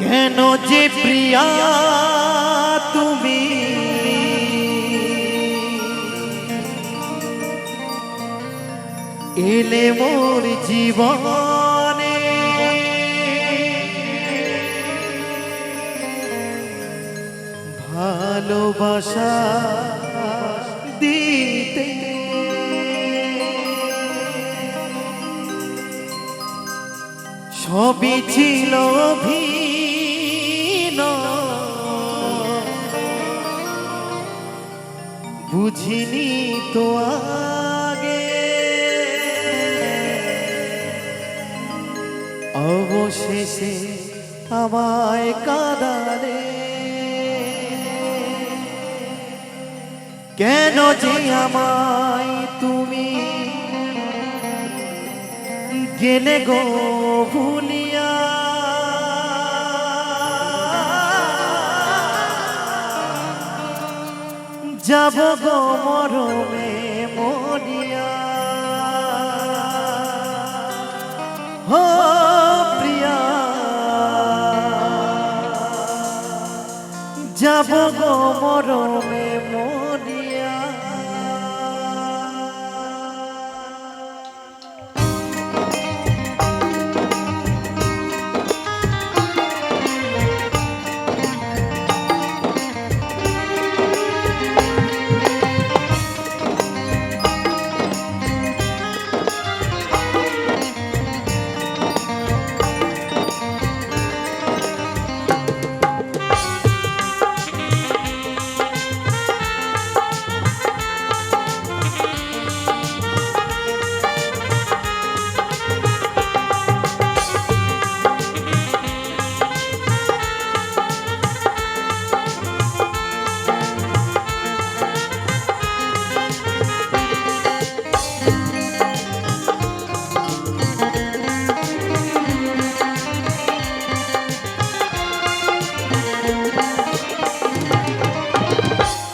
কেন যে প্রিয়া তুমি এলে মোর জীবনে, ভালোবাসা দিতে সবই ছিল বুঝিনি তো আগে, অবশেষে আমায় কাঁদালে। কেন যে আমায় তুমি গেলে গো ভুলিয়া, যাব গো মরমে মরিয়া। হো প্রিয়া, যাব গো মরমে মরিয়া।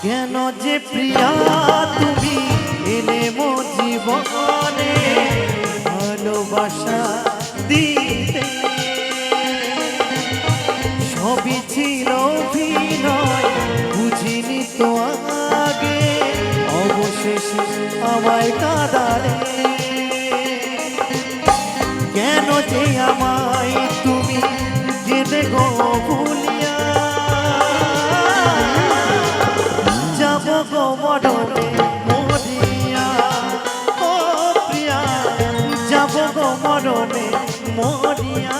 কেন যে প্রিয়া তুমি এলে মোর জীবনে, ভালোবাসা দিতে সবই ছিল অভিনয়, বুঝিনি তো আগে, অবশেষে আমায় কাঁদালে। কেন যে আমায় তুমি গেলে গো ভুলিয়া, যাব গো মরমে মরিয়া। ও প্রিয়া, যাব গো মরমে মরিয়া।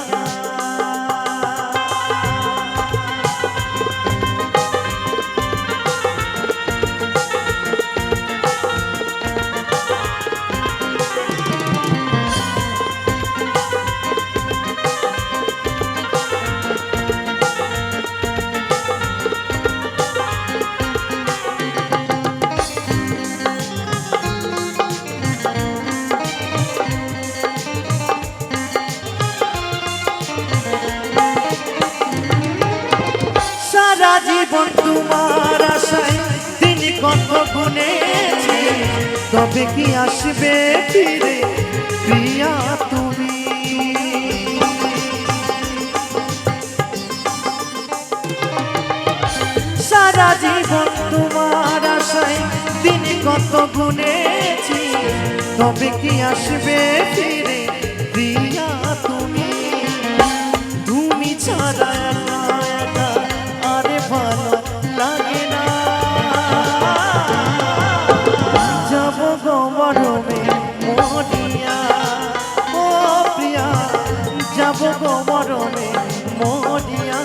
সারা জীবন তোমার আশায় দিন কত গুনেছি, তবে কি আসবে ফিরে প্রিয়া তুমি? সারা জীবন তোমার আশায় দিন কত গুনেছি, তবে কি আসবে ফিরে প্রিয়া তুমি? তুমি ছাড়া আরে ভালো লাগে না, যাব গো মরমে মরিয়া। ও প্রিয়া, যাব গো মরমে মরিয়া।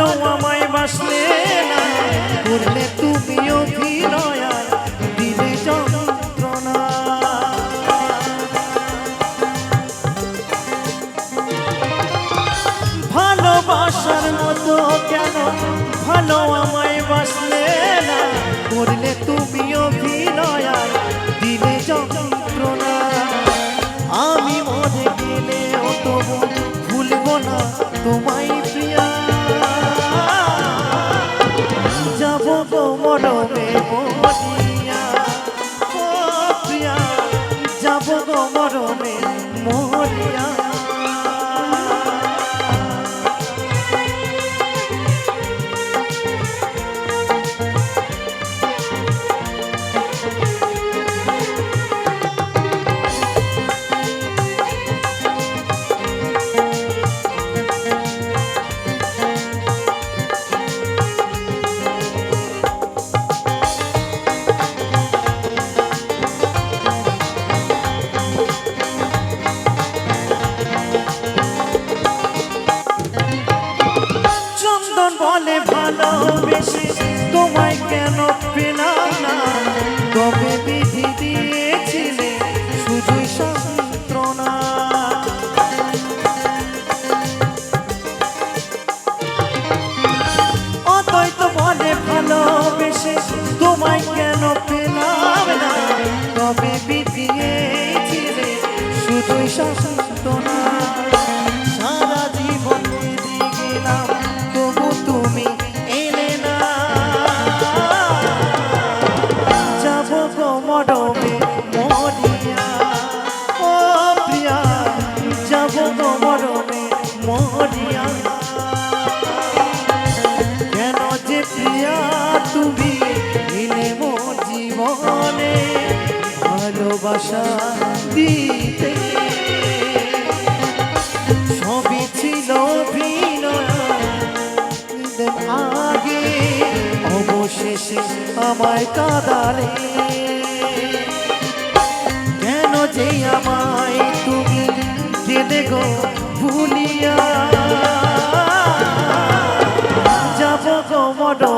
ভালো আমায় বাসলে না, করলে তুমি অভিনয় আর দিলে যন্ত্রণা। ভালোবাসার মতো কেন ভালো আমায় বাসলে না, করলে তুমি অভিনয় আর দিলে যন্ত্রণা। আমি মরে গেলেও তবু ভুলবো না তোমায় প্রিয়া, যাব গো মরমে মরিয়া। ও প্রিয়া, যাব গো মরমে মরিয়া। বলে ভালোবেসে তোমায় কেন পেলাম না, তবে বিধি দিয়েছিলে শুধুই যন্ত্রণা। অতই তো বলে ভালোবেসে তোমায় কেন পেলাম না, তবে বিধি দিয়েছিলে শুধুই যন্ত্রণা। সারা জীবন দিয়ে গেলাম তবু তুমি এলে না, যাব গো মরমে মরিয়া। ও প্রিয়া, যাব গো মরমে মরিয়া। কেন যে প্রিয়া তুমি এলে মোর জীবনে ভালোবাসা দিতে, সবই ছিল আগে অবশেষে আমায় কাঁদালে। কেন যে আমায় তুমি কেঁদে গো ভুলিয়া, যাব গো মরমে